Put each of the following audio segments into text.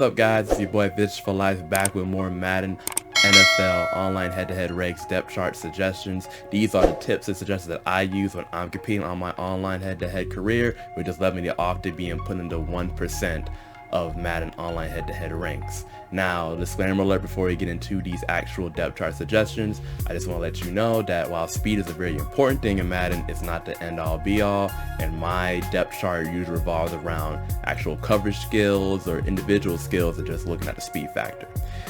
up, guys? It's your boy Vitch for Life, back with more Madden NFL online head-to-head ranks depth chart suggestions. These are the tips and suggestions that I use when I'm competing on my online head-to-head career, which just led me to often being put into 1% of Madden online head-to-head ranks. Now, disclaimer alert before we get into these actual depth chart suggestions, I just want to let you know that while speed is a very important thing in Madden, it's not the end-all be-all, and my depth chart usually revolves around actual coverage skills or individual skills and just looking at the speed factor.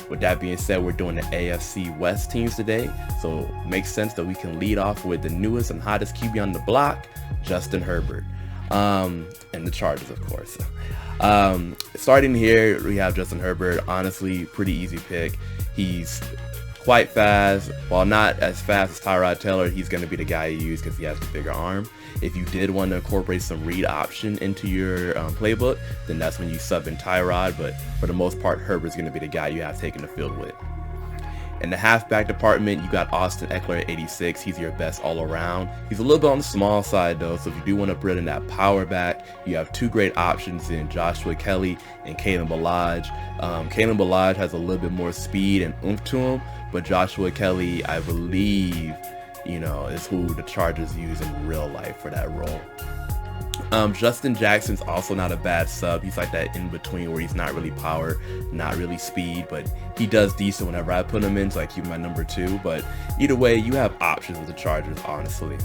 With that being said, we're doing the AFC West teams today, so it makes sense that we can lead off with the newest and hottest QB on the block, Justin Herbert, and the Chargers, of course. Starting here, we have Justin Herbert. Honestly, pretty easy pick. He's quite fast. While not as fast as Tyrod Taylor, he's going to be the guy you use because he has the bigger arm. If you did want to incorporate some read option into your playbook, then that's when you sub in Tyrod. But for the most part, Herbert's going to be the guy you have taken the field with. In the halfback department, you got Austin Eckler at 86. He's your best all around. He's a little bit on the small side though, so if you do want to bring in that power back, you have two great options in Joshua Kelly and Kalen Ballage. Kalen Ballage has a little bit more speed and oomph to him, but Joshua Kelly, I believe, is who the Chargers use in real life for that role. Justin Jackson's also not a bad sub. He's like that in between where he's not really power, not really speed, but he does decent whenever I put him in, so I keep him at number 2. But either way, you have options with the Chargers, honestly.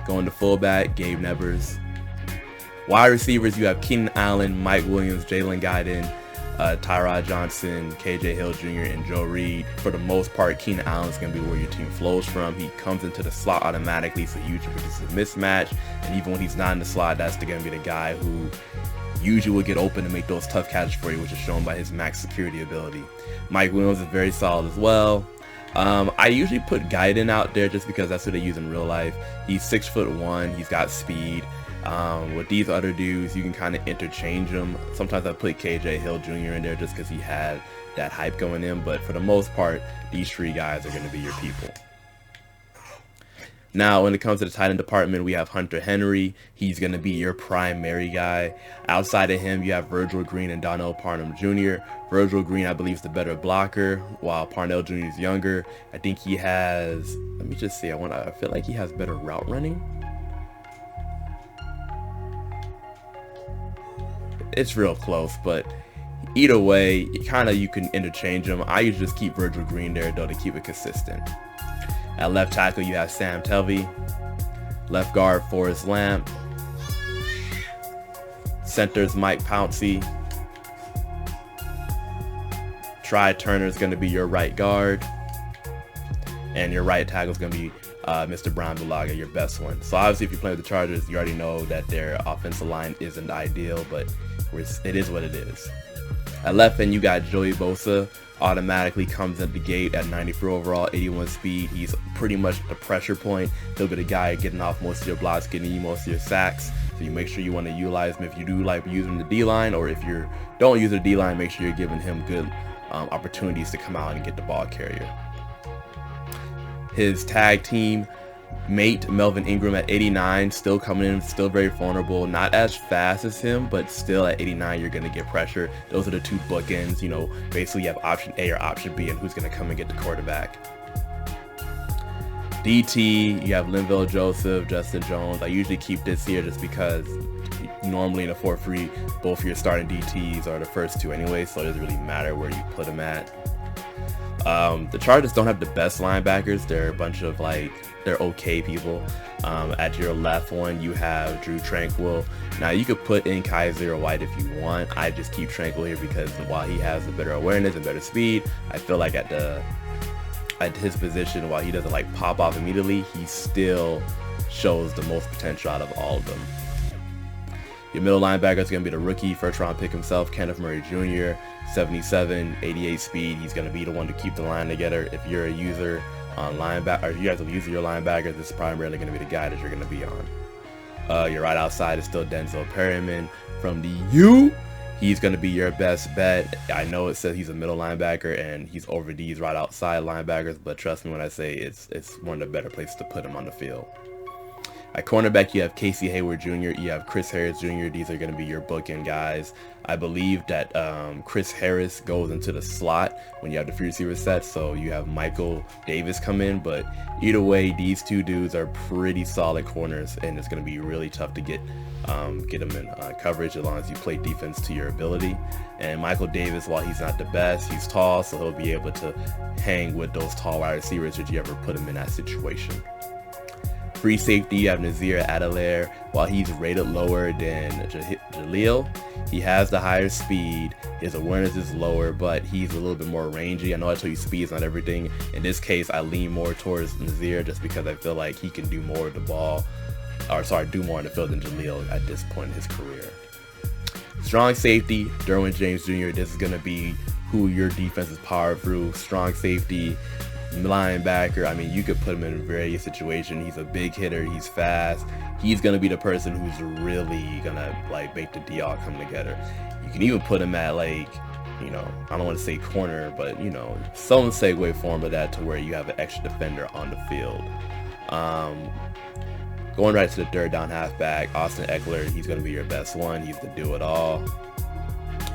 Going to fullback, Gabe Nevers. Wide receivers, you have Keenan Allen, Mike Williams, Jalen Guyton, Tyrod Johnson, KJ Hill Jr., and Joe Reed. For the most part, Keenan Allen's going to be where your team flows from. He comes into the slot automatically, so usually it's a mismatch. And even when he's not in the slot, that's going to be the guy who usually will get open and make those tough catches for you, which is shown by his max security ability. Mike Williams is very solid as well. I usually put Guyton out there just because that's who they use in real life. He's 6'1", he's got speed. With these other dudes, you can kind of interchange them. Sometimes I put KJ Hill Jr. in there just because he had that hype going in, but for the most part, these three guys are going to be your people. Now, when it comes to the tight end department, we have Hunter Henry. He's going to be your primary guy. Outside of him, you have Virgil Green and Donnell Parham Jr. Virgil Green, I believe, is the better blocker, while Parnell Jr. is younger. I think he has, let me just see, I feel like he has better route running. It's real close, but either way, you can interchange them. I usually just keep Virgil Green there though to keep it consistent. At left tackle, you have Sam Telvey. Left guard, Forrest Lamp. Center's Mike Pouncey. Try Turner is going to be your right guard, and your right tackle is going to be Mr. Brian Bulaga, your best one. So obviously, if you're playing with the Chargers, you already know that their offensive line isn't ideal, but it is what it is. At left end, you got Joey Bosa. Automatically comes at the gate at 94 overall, 81 speed. He's pretty much the pressure point. He'll be the guy getting off most of your blocks, getting you most of your sacks. So you make sure you want to utilize him if you do like using the D-line, or if you don't use the D-line, make sure you're giving him good opportunities to come out and get the ball carrier. His tag team mate, Melvin Ingram at 89, still coming in, still very vulnerable, not as fast as him, but still at 89 you're going to get pressure. Those are the two bookends. Basically you have option A or option B, and who's going to come and get the quarterback. DT, you have Linval Joseph, Justin Jones. I usually keep this here just because normally in a 4-3 both of your starting DTs are the first two anyway, so it doesn't really matter where you put them at. The Chargers don't have the best linebackers. They're a bunch of they're okay people. At your left one, you have Drew Tranquill. Now you could put in Kaiser or White if you want. I just keep Tranquill here because while he has a better awareness and better speed, I feel like at his position, while he doesn't pop off immediately, he still shows the most potential out of all of them. Your middle linebacker is going to be the rookie first round pick himself, Kenneth Murray Jr., 77, 88 speed. He's going to be the one to keep the line together. If you're a user on linebacker, or if you guys are using your linebacker, this is primarily going to be the guy that you're going to be on. Your right outside is still Denzel Perryman from the U. He's going to be your best bet. I know it says he's a middle linebacker and he's over these right outside linebackers, but trust me when I say it's one of the better places to put him on the field. At cornerback, you have Casey Hayward Jr., you have Chris Harris Jr. These are going to be your bookend guys. I believe that Chris Harris goes into the slot when you have the free receiver set, so you have Michael Davis come in. But either way, these two dudes are pretty solid corners, and it's going to be really tough to get them in coverage as long as you play defense to your ability. And Michael Davis, while he's not the best, he's tall, so he'll be able to hang with those tall wide receivers should you ever put him in that situation. Free safety, you have Nazir Adelaire. While he's rated lower than Jaleel, he has the higher speed. His awareness is lower, but he's a little bit more rangy. I know I told you speed is not everything. In this case, I lean more towards Nazir just because I feel like he can do more of the ball, do more on the field than Jaleel at this point in his career. Strong safety, Derwin James Jr. This is going to be who your defense is powered through. Strong safety, linebacker. I mean, you could put him in various situations. He's a big hitter. He's fast. He's going to be the person who's really going to like make the D all come together. You can even put him at like, I don't want to say corner, but some segue form of that to where you have an extra defender on the field. Going right to the third down halfback, Austin Eckler. He's going to be your best one. He's the do-it-all.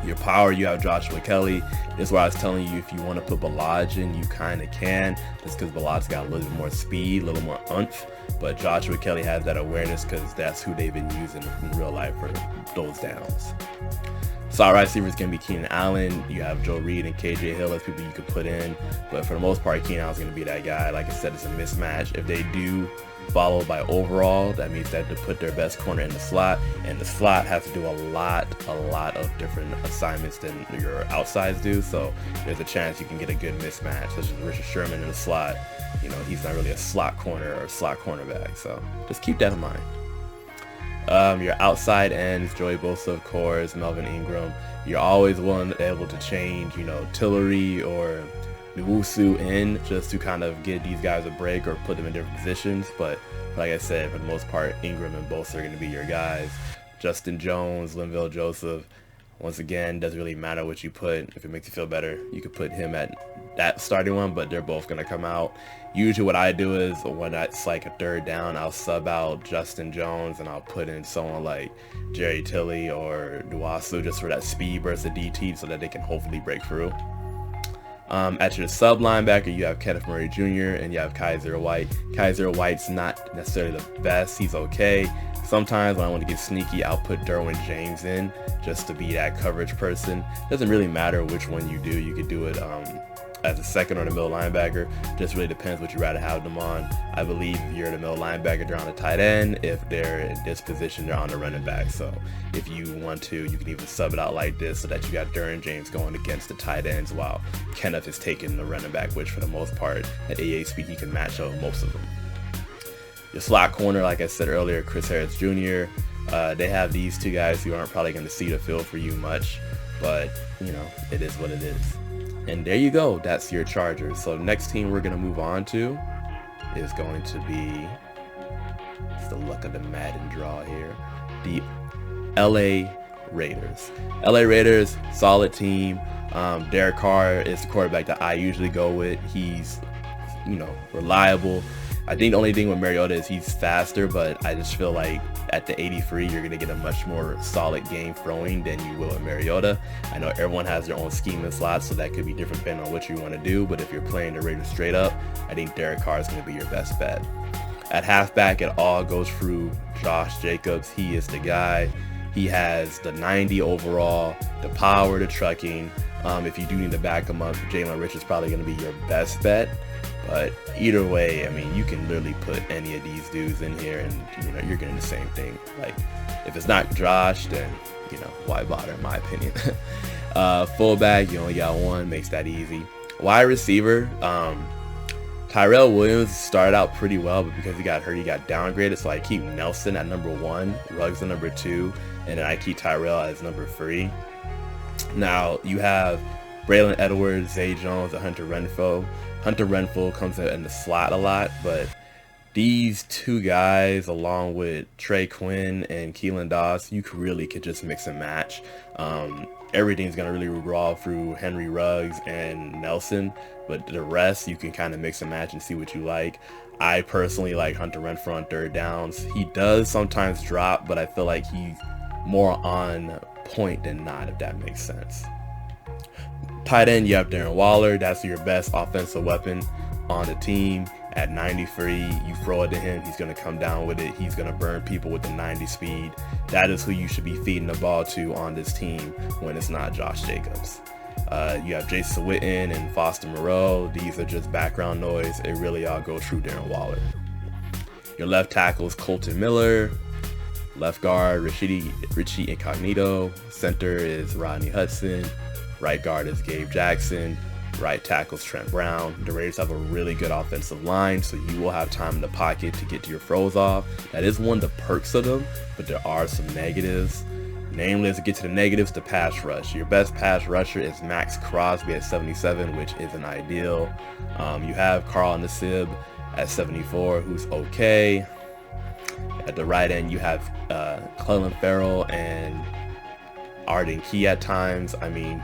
Your power, you have Joshua Kelly. This is where I was telling you, if you want to put Balaj in, you kind of can. Just because Balaj's got a little bit more speed, a little more oomph. But Joshua Kelly has that awareness because that's who they've been using in real life for those downs. Slot receivers going to be Keenan Allen. You have Joe Reed and KJ Hill as people you could put in. But for the most part, Keenan Allen's going to be that guy. Like I said, it's a mismatch. If they do follow by overall, that means they have to put their best corner in the slot, and the slot has to do a lot of different assignments than your outsides do, so there's a chance you can get a good mismatch, such as Richard Sherman in the slot. He's not really a slot corner or a slot cornerback, so just keep that in mind. Your outside ends, Joey Bosa, of course, Melvin Ingram. You're always able to change, Tillery or Nwosu in just to kind of get these guys a break or put them in different positions. But like I said, for the most part, Ingram and Bosa are going to be your guys. Justin Jones, Linville Joseph, once again, doesn't really matter what you put. If it makes you feel better, you could put him at that starting one, but they're both going to come out. Usually what I do is when it's like a third down, I'll sub out Justin Jones and I'll put in someone like Jerry Tilley or Nwosu just for that speed versus the DT so that they can hopefully break through. At your sub linebacker, you have Kenneth Murray Jr. and you have Kaiser White. Kaiser White's not necessarily the best. He's okay. Sometimes when I want to get sneaky, I'll put Derwin James in just to be that coverage person. Doesn't really matter which one you do. You could do it as a second or the middle linebacker. Just really depends what you rather have them on. I believe if you're the middle linebacker, they're on the tight end. If they're in this position, they're on the running back. So if you want to, you can even sub it out like this so that you got Derwin James going against the tight ends while Kenneth is taking the running back, which for the most part at AA speed he can match up most of them. Your slot corner, like I said earlier, Chris Harris Jr. They have these two guys who aren't probably going to see the field for you much, but it is what it is. And there you go. That's your Chargers. So the next team we're going to move on to is going to be, it's the luck of the Madden draw here, the LA Raiders. LA Raiders, solid team. Derek Carr is the quarterback that I usually go with. He's, reliable. I think the only thing with Mariota is he's faster, but I just feel like at the 83, you're going to get a much more solid game throwing than you will with Mariota. I know everyone has their own scheme and slots, so that could be different depending on what you want to do, but if you're playing the Raiders straight up, I think Derek Carr is going to be your best bet. At halfback, it all goes through Josh Jacobs. He is the guy. He has the 90 overall, the power, the trucking. If you do need to back him up, Jalen Rich is probably going to be your best bet. But either way, I mean, you can literally put any of these dudes in here and, you're getting the same thing. Like, if it's not Josh, then, why bother, in my opinion. Fullback, you only got one, makes that easy. Wide receiver, Tyrell Williams started out pretty well, but because he got hurt, he got downgraded. So I keep Nelson at number 1, Ruggs at number 2, and then I keep Tyrell as number 3. Now, you have Braylon Edwards, Zay Jones, and Hunter Renfrow. Hunter Renfrow comes in the slot a lot, but these two guys, along with Trey Quinn and Keelan Doss, you really could just mix and match. everything's going to really revolve through Henry Ruggs and Nelson, but the rest you can kind of mix and match and see what you like. I personally like Hunter Renfrow on third downs. He does sometimes drop, but I feel like he's more on point than not, if that makes sense. Tight end, you have Darren Waller. That's your best offensive weapon on the team. At 93, you throw it to him, he's going to come down with it. He's going to burn people with the 90 speed. That is who you should be feeding the ball to on this team when it's not Josh Jacobs. You have Jason Witten and Foster Moreau. These are just background noise. It really all goes through Darren Waller. Your left tackle is Colton Miller. Left guard, Richie Incognito. Center is Rodney Hudson. Right guard is Gabe Jackson. Right tackle is Trent Brown. The Raiders have a really good offensive line, so you will have time in the pocket to get to your throws off. That is one of the perks of them, but there are some negatives. Namely, as we get to the negatives, the pass rush. Your best pass rusher is Max Crosby at 77, which isn't ideal. You have Carl Nassib at 74, who's okay. At the right end, you have Clelin Ferrell and Arden Key at times. I mean,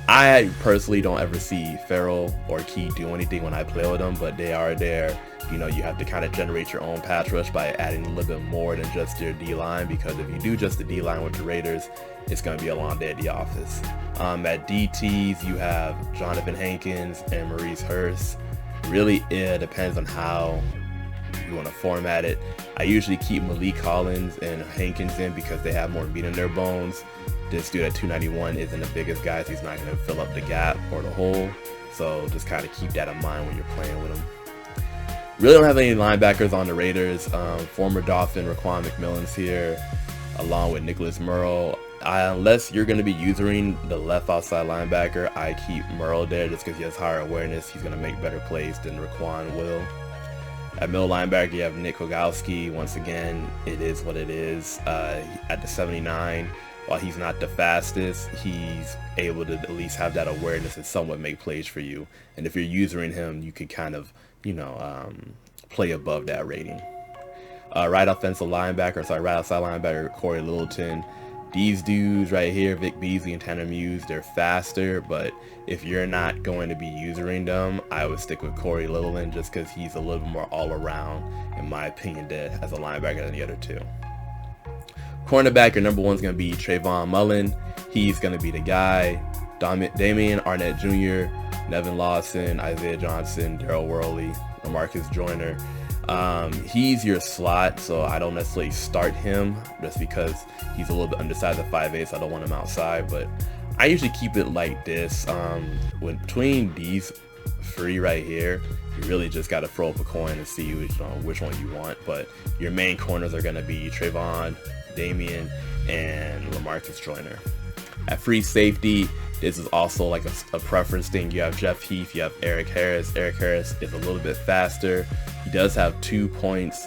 I personally don't ever see Ferrell or Key do anything when I play with them, but they are there. You know, you have to kind of generate your own pass rush by adding a little bit more than just your D-line, because if you do just the D-line with the Raiders, it's going to be a long day at the office. At DTs, you have Jonathan Hankins and Maurice Hurst. Really, it depends on how you want to format it. I usually keep Malik Collins and Hankins in because they have more meat in their bones. This dude at 291 isn't the biggest guy, so he's not going to fill up the gap or the hole. So just kind of keep that in mind when you're playing with him. Really don't have any linebackers on the Raiders. Former Dolphin Raquan McMillan's here, along with Nicholas Murrow. Unless you're going to be using the left outside linebacker, I keep Murrow there just because he has higher awareness. He's going to make better plays than Raquan will. At middle linebacker, you have Nick Kogowski. Once again, it is what it is. At the 79, while he's not the fastest, he's able to at least have that awareness and somewhat make plays for you. And if you're using him, you can kind of, play above that rating. Right outside linebacker, Corey Littleton. These dudes right here, Vic Beasley and Tanner Muse, they're faster, but if you're not going to be using them, I would stick with Corey Littleton just because he's a little bit more all-around, in my opinion, as a linebacker than the other two. Cornerback, your number one is going to be Trayvon Mullen. He's going to be the guy. Damian Arnett Jr., Nevin Lawson, Isaiah Johnson, Darrell Worley, LaMarcus Joyner. He's your slot, so I don't necessarily start him just because he's a little bit undersized at 5'8", so I don't want him outside. But I usually keep it like this. When between these three right here, you really just got to throw up a coin and see which one you want. But your main corners are going to be Trayvon, Damian, and LaMarcus Joyner. At free safety, this is also like a preference thing. You have Jeff Heath, you have Eric Harris. Eric Harris is a little bit faster. He does have 2 points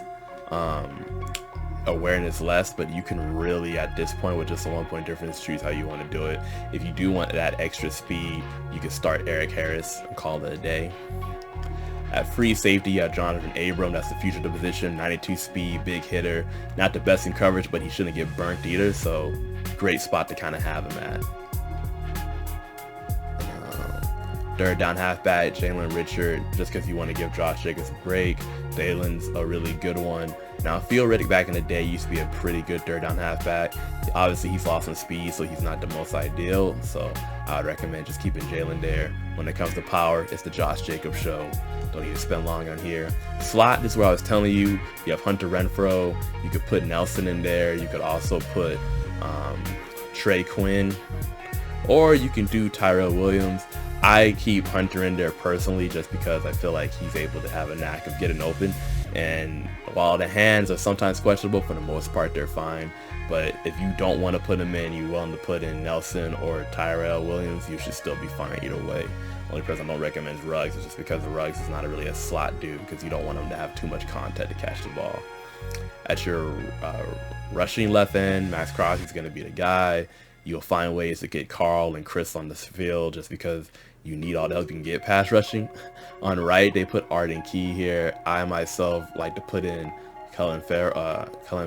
awareness less, but you can really, at this point, with just a 1 point difference, choose how you want to do it. If you do want that extra speed, you can start Eric Harris and call it a day. At free safety, you have Jonathan Abram. That's the future of the position. 92 speed, big hitter. Not the best in coverage, but he shouldn't get burnt either, so great spot to kind of have him at. Third down halfback, Jalen Richard, just because you want to give Josh Jacobs a break. Dalen's a really good one. Now, Theo Riddick back in the day used to be a pretty good third down halfback. Obviously, he's lost some speed, so he's not the most ideal. So I would recommend just keeping Jalen there. When it comes to power, it's the Josh Jacobs show. Don't need to spend long on here. Slot, this is where I was telling you. You have Hunter Renfrow. You could put Nelson in there. You could also put Trey Quinn. Or you can do Tyrell Williams. I keep Hunter in there personally just because I feel like he's able to have a knack of getting open. And while the hands are sometimes questionable, for the most part they're fine. But if you don't want to put him in, you're willing to put in Nelson or Tyrell Williams, you should still be fine either way. Only person I don't recommend is Ruggs, it's just because Ruggs is not really a slot dude, because you don't want him to have too much contact to catch the ball. At your rushing left end, Max Crosby's going to be the guy. You'll find ways to get Carl and Chris on the field just because you need all the help you can get pass rushing. On right, they put Arden Key here. I myself like to put in Clelin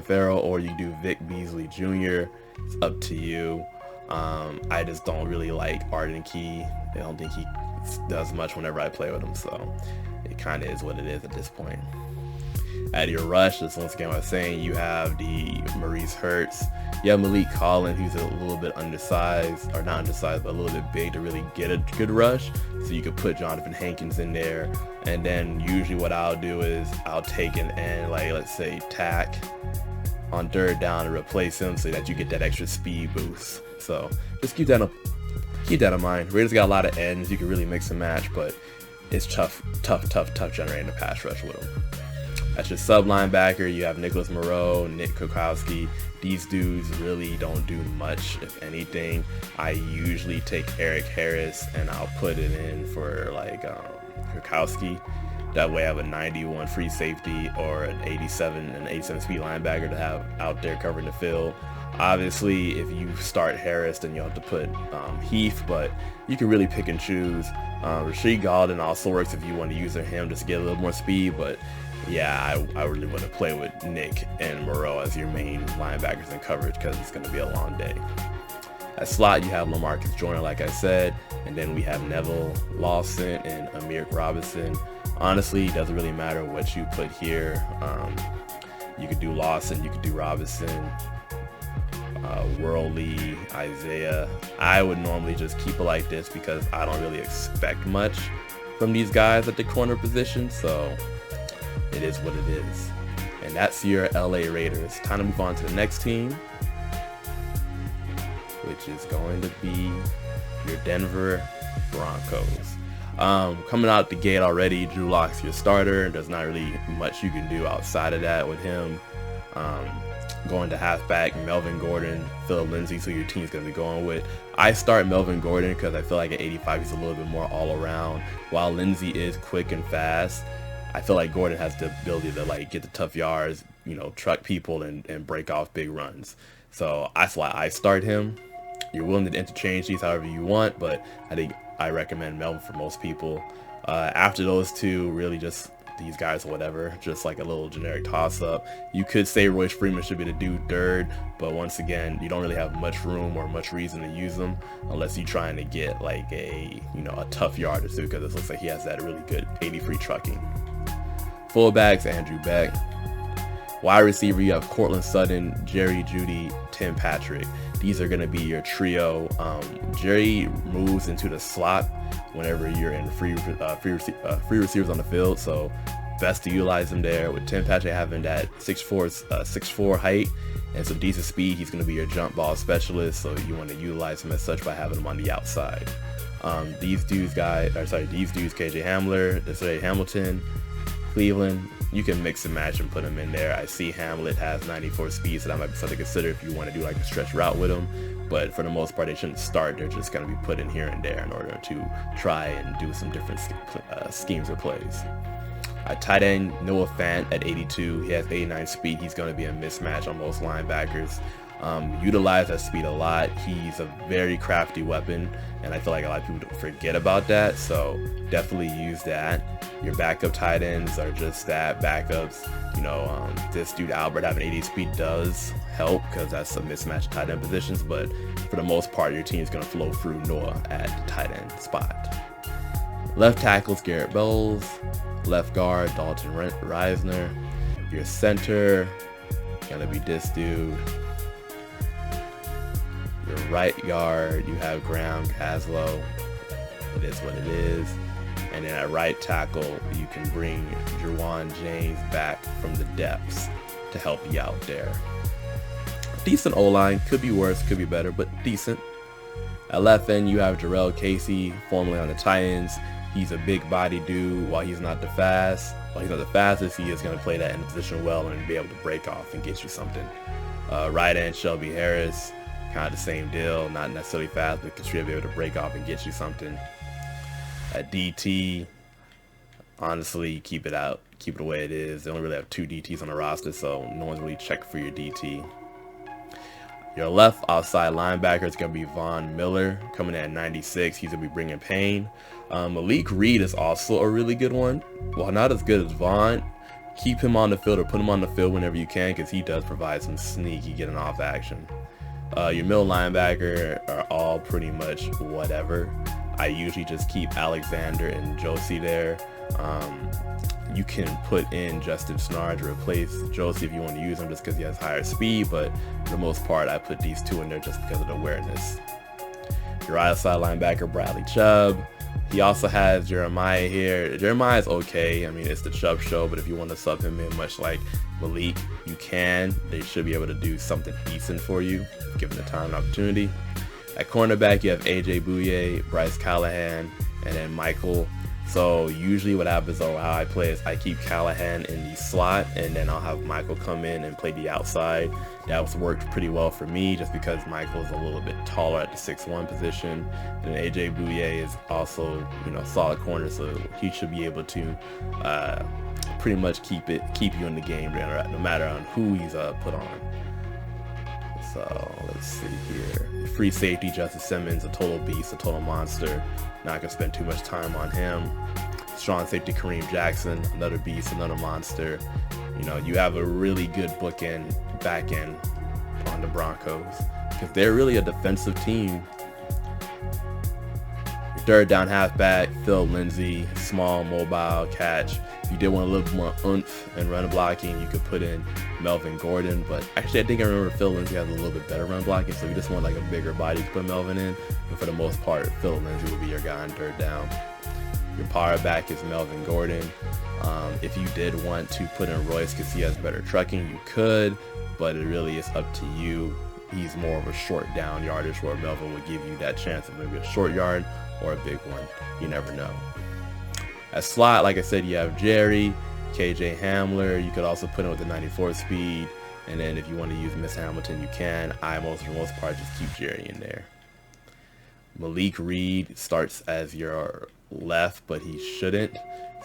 Ferrell, or you do Vic Beasley Jr. It's up to you. I just don't really like Arden Key. I don't think he does much whenever I play with him, so it kind of is what it is at this point. At your rush, just once again what I was saying, you have the Maurice Hurts. You have Malik Collin, who's a little bit undersized, or not undersized, but a little bit big to really get a good rush. So you could put Jonathan Hankins in there. And then usually what I'll do is I'll take an end, like let's say tack on third down and replace him so that you get that extra speed boost. So just keep that in mind. Raiders got a lot of ends. You can really mix and match, but it's tough generating a pass rush with them. That's your sub linebacker. You have Nicholas Moreau, Nick Kwiatkowski. These dudes really don't do much, if anything. I usually take Eric Harris and I'll put it in for like Kwiatkowski. That way I have a 91 free safety or an 87 speed linebacker to have out there covering the field. Obviously, if you start Harris, then you'll have to put Heath, but you can really pick and choose. Rasheed Golden also works if you want to use him just to get a little more speed, but yeah, I really want to play with Nick and Moreau as your main linebackers in coverage because it's going to be a long day. At slot, you have LaMarcus Joyner, like I said, and then we have Neville Lawson and Amir Robinson. Honestly, it doesn't really matter what you put here. You could do Lawson, you could do Robinson, Worley, Isaiah. I would normally just keep it like this because I don't really expect much from these guys at the corner position, so it is what it is. And that's your LA Raiders. Time to move on to the next team, which is going to be your Denver Broncos. Coming out the gate already, Drew Lock's your starter. There's not really much you can do outside of that with him. Going to halfback, Melvin Gordon, Phillip Lindsay, so your team's going to be going with. I start Melvin Gordon because I feel like at 85 he's a little bit more all around. While Lindsay is quick and fast, I feel like Gordon has the ability to like get the tough yards, you know, truck people and break off big runs. So that's why I start him. You're willing to interchange these however you want, but I think I recommend Melvin for most people. After those two, really just these guys or whatever, just like a little generic toss-up. You could say Royce Freeman should be the dude third, but once again, you don't really have much room or much reason to use them unless you're trying to get like a, you know, a tough yard or two, because it looks like he has that really good 80 free trucking. Fullbacks, Andrew Beck. Wide receiver, you have Cortland Sutton, Jerry Jeudy, Tim Patrick. These are going to be your trio. Jerry moves into the slot whenever you're in free receivers on the field, so best to utilize him there. With Tim Patrick having that 6'4" height and some decent speed, he's going to be your jump ball specialist, so you want to utilize him as such by having him on the outside. These dudes, KJ Hamilton, Cleveland, you can mix and match and put him in there. I see Hamlet has 94 speed, so that might be something to consider if you want to do like a stretch route with him. But for the most part, they shouldn't start. They're just going to be put in here and there in order to try and do some different schemes or plays. At tight end, Noah Fant at 82. He has 89 speed. He's going to be a mismatch on most linebackers. Utilize that speed a lot. He's a very crafty weapon, and I feel like a lot of people forget about that, so definitely use that. Your backup tight ends are just that, backups. You know, this dude Albert having 80 speed does help because that's a mismatch tight end positions, but for the most part, your team is going to flow through Noah at the tight end spot. Left tackles, Garrett Bowles. Left guard, Dalton Reisner. Your center, gonna be this dude. Your right guard, you have Graham Caslow. It is what it is. And then at right tackle, you can bring Juwan James back from the depths to help you out there. Decent O-line, could be worse, could be better, but decent. At left end, you have Jarrell Casey, formerly on the Titans. He's a big body dude. While he's not the fastest, he is going to play that in the position well and be able to break off and get you something. Right end, Shelby Harris, kind of the same deal, not necessarily fast, but should be able to break off and get you something. At DT, honestly, keep it the way it is. They only really have 2 DTs on the roster, so no one's really checking for your DT. Your left outside linebacker is going to be Von Miller, coming in at 96. He's going to be bringing pain. Malik Reed is also a really good one. While not as good as Von, keep him on the field or put him on the field whenever you can, because he does provide some sneaky getting off action. Your middle linebacker are all pretty much whatever. I usually just keep Alexander and Josie there. You can put in Justin Snarr to replace Josie if you want to use him just because he has higher speed, but for the most part I put these two in there just because of the awareness. Your outside linebacker, Bradley Chubb. He also has Jeremiah here. Jeremiah's okay. I mean, it's the Chubb show, but if you want to sub him in much like Malik, you can. They should be able to do something decent for you, given the time and opportunity. At cornerback, you have AJ Bouye, Bryce Callahan, and then Michael. So usually what happens, or how I play, is I keep Callahan in the slot, and then I'll have Michael come in and play the outside. That's worked pretty well for me, just because Michael is a little bit taller at the 6'1" position, and AJ Bouye is also, solid corner, so he should be able to pretty much keep you in the game, no matter on who he's put on. So let's see here. Free safety, Justice Simmons, a total beast, a total monster. Not gonna spend too much time on him. Strong safety, Kareem Jackson, another beast, another monster. You have a really good bookend, back end on the Broncos, because they're really a defensive team. Your third down halfback, Phil Lindsay, small, mobile, catch. If you did want a little bit more oomph and run blocking, you could put in Melvin Gordon, but actually I think I remember Phil Lindsay has a little bit better run blocking, so you just want like a bigger body to put Melvin in. But for the most part, Phil Lindsay will be your guy on third down. Your power back is Melvin Gordon. If you did want to put in Royce because he has better trucking, you could, but it really is up to you. He's more of a short down yardage, where Melvin would give you that chance of maybe a short yard or a big one. You never know. At slot, like I said, you have Jerry, KJ Hamler. You could also put in with the 94 speed, and then if you want to use Miss Hamilton, you can. For the most part, just keep Jerry in there. Malik Reed starts as your left, but he shouldn't,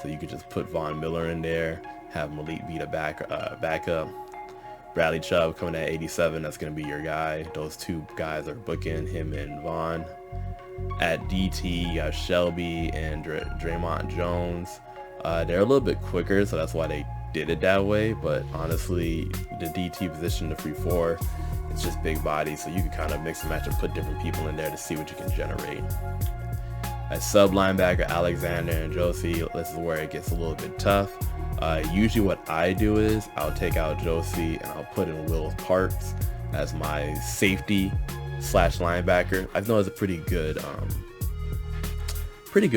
so you could just put Von Miller in there, have Malik be the backup. Bradley Chubb coming at 87, that's going to be your guy. Those two guys are booking, him and Von. At DT, you have Shelby and Draymond Jones. They're a little bit quicker, so that's why they did it that way, but honestly, the DT position, the free 4, it's just big bodies, so you can kind of mix and match and put different people in there to see what you can generate. At sub linebacker, Alexander and Josie, this is where it gets a little bit tough. Usually what I do is I'll take out Josie and I'll put in Will Parks as my safety / linebacker. I know it's a pretty good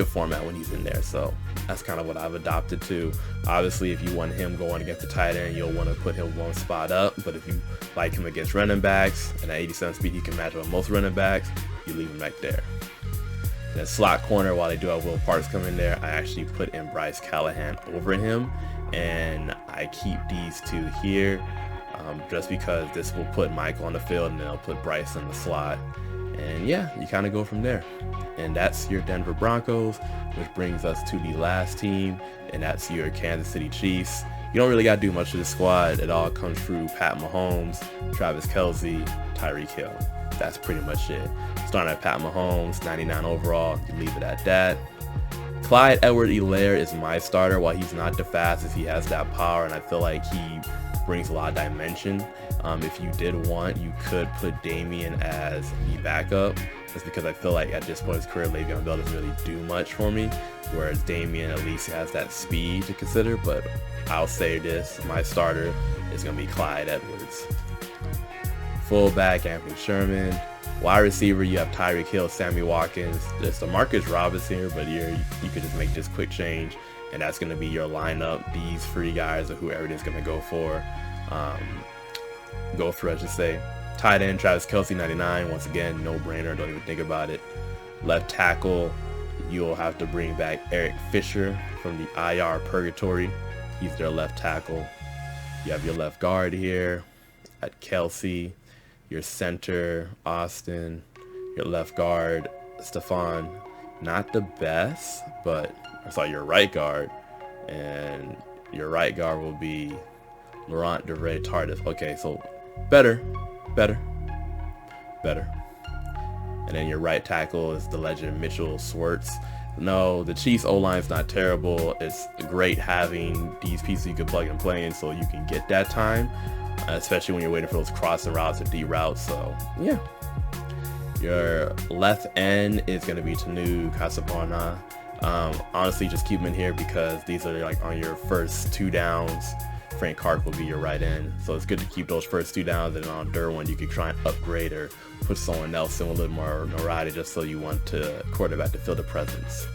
format when he's in there, so that's kind of what I've adopted to. Obviously, if you want him going against the tight end, you'll want to put him one spot up, but if you like him against running backs and at 87 speed he can match up with most running backs, you leave him right there. That slot corner, while they do have Will Parks come in there, I actually put in Bryce Callahan over him, and I keep these two here just because this will put Michael on the field and then I'll put Bryce in the slot, and yeah, you kind of go from there. And that's your Denver Broncos, which brings us to the last team, and that's your Kansas City Chiefs. You don't really got to do much to the squad. It all comes through Pat Mahomes, Travis Kelce, Tyreek Hill. That's pretty much it. Starting at Pat Mahomes, 99 overall, you leave it at that. Clyde Edwards-Helaire is my starter. While he's not the fastest, he has that power, and I feel like he brings a lot of dimension. If you did want, you could put Damian as the backup, just because I feel like at this point in his career, Le'Veon Bell doesn't really do much for me, whereas Damian at least has that speed to consider. But I'll say this, my starter is going to be Clyde Edwards. Fullback, Anthony Sherman. Wide receiver, you have Tyreek Hill, Sammy Watkins. There's the Marcus Robinson here, but you could just make this quick change, and that's going to be your lineup. These three guys are who everything's going to go for. I should say. Tight end, Travis Kelce, 99. Once again, no brainer. Don't even think about it. Left tackle, you'll have to bring back Eric Fisher from the IR purgatory. He's their left tackle. You have your left guard here at Kelce. Your center, Austin. Your left guard, Stephon. Not the best, but I saw your right guard. And your right guard will be Laurent DeVray Tardif. Okay, so better. And then your right tackle is the legend Mitchell Schwartz. No, the Chiefs O-line's not terrible. It's great having these pieces you can plug and play in so you can get that time. especially when you're waiting for those crossing routes or D routes. So yeah. Your left end is going to be Tanu Kasapana. Honestly, just keep him in here because these are like on your first 2 downs. Frank Clark will be your right end, so it's good to keep those first 2 downs, and on Derwin you can try and upgrade or put someone else in with a little more notoriety just so you want to quarterback to fill the presence.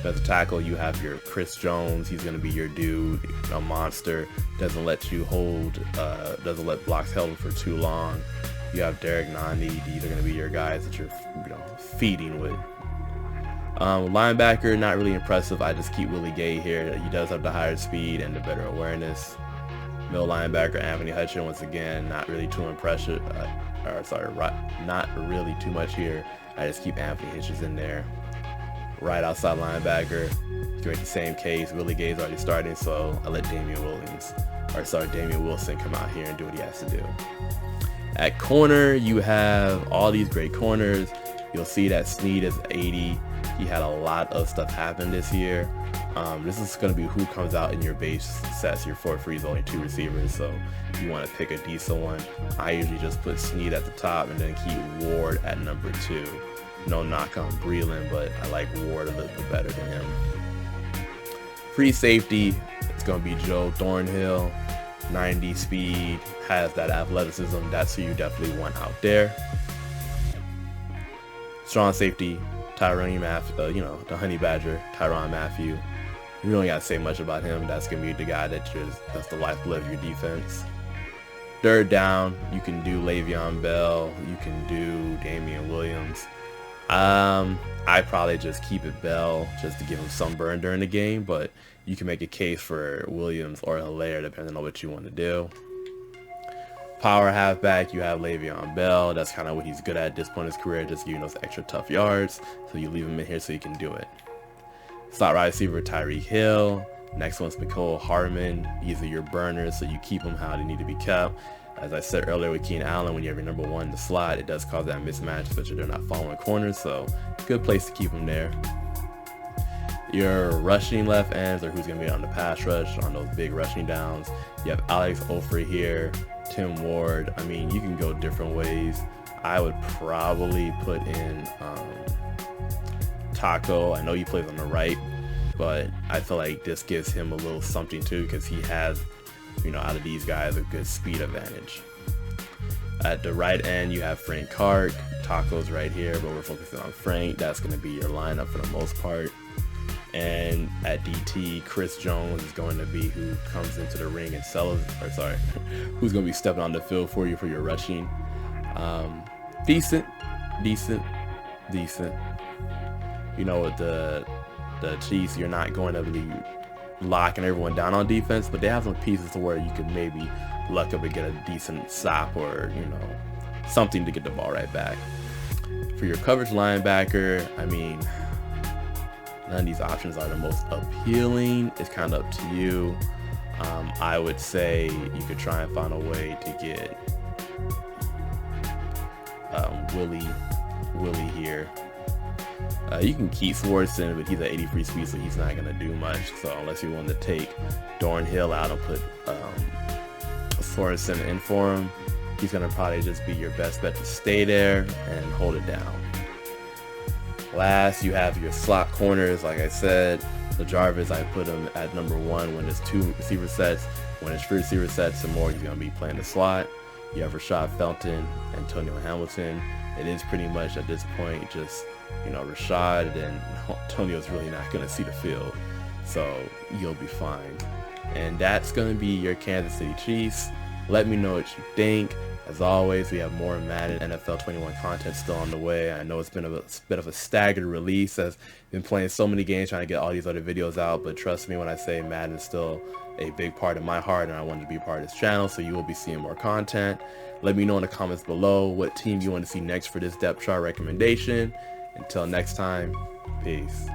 As a tackle, you have your Chris Jones. He's going to be your dude, a monster. Doesn't let you hold, doesn't let blocks held for too long. You have Derek Nandi. These are going to be your guys that you're feeding with. Linebacker, not really impressive. I just keep Willie Gay here. He does have the higher speed and the better awareness. Middle linebacker, Anthony Hutchin, once again, not really too impressive. Not really too much here. I just keep Anthony Hitchens in there. Right outside linebacker, great, the same case. Willie Gay's already starting, so I let Damian Wilson come out here and do what he has to do. At corner, you have all these great corners. You'll see that Snead is 80. He had a lot of stuff happen this year. This is going to be who comes out in your base sets. Your 4-3 is only 2 receivers, so if you want to pick a decent one, I usually just put Snead at the top and then keep Ward at number 2. No knock on Breland, but I like Ward a little bit better than him. Free safety, it's going to be Joe Thornhill. 90 speed, has that athleticism. That's who you definitely want out there. Strong safety, Tyrann Mathieu, the Honey Badger, Tyrann Mathieu. You don't gotta say much about him. That's gonna be the guy that's the lifeblood of your defense. Third down, you can do Le'Veon Bell, you can do Damian Williams. I probably just keep it Bell just to give him some burn during the game, but you can make a case for Williams or Hilaire depending on what you want to do. Power halfback, you have Le'Veon Bell. That's kind of what he's good at this point in his career, just giving those extra tough yards. So you leave him in here so he can do it. Slot wide receiver, Tyreek Hill. Next one's Mecole Hardman. These are your burners, so you keep them how they need to be kept. As I said earlier with Keenan Allen, when you have your number 1 in the slot, it does cause that mismatch, especially they're not following corners, so good place to keep them there. Your rushing left ends are who's going to be on the pass rush on those big rushing downs. You have Alex Ofri here, Tim Ward. I mean, you can go different ways. I would probably put in Taco. I know he plays on the right, but I feel like this gives him a little something too because he has, out of these guys, a good speed advantage. At the right end, you have Frank Clark. Taco's right here, but we're focusing on Frank. That's going to be your lineup for the most part. And at DT, Chris Jones is going to be who comes into the ring and who's going to be stepping on the field for you for your rushing. Decent. With the Chiefs, you're not going to be locking everyone down on defense, but they have some pieces to where you could maybe luck up and get a decent stop or, something to get the ball right back. For your coverage linebacker, I mean, none of these options are the most appealing. It's kind of up to you. I would say you could try and find a way to get Willie here. You can keep Swartzen, but he's at 83 speed, so he's not going to do much. So unless you want to take Thornhill out and put Swartzen in for him, he's going to probably just be your best bet to stay there and hold it down. Last, you have your slot corners. Like I said, the Jarvis, I put him at number 1 when it's 2 receiver sets. When it's 3 receiver sets and more, he's going to be playing the slot. You have Rashad Felton, Antonio Hamilton. It is pretty much at this point just, Rashad, and Antonio's really not going to see the field. So you'll be fine. And that's going to be your Kansas City Chiefs. Let me know what you think. As always, we have more Madden NFL 21 content still on the way. I know it's been a bit of a staggered release as I've been playing so many games trying to get all these other videos out, but trust me when I say Madden is still a big part of my heart and I wanted to be part of this channel, so you will be seeing more content. Let me know in the comments below what team you want to see next for this depth chart recommendation. Until next time, peace.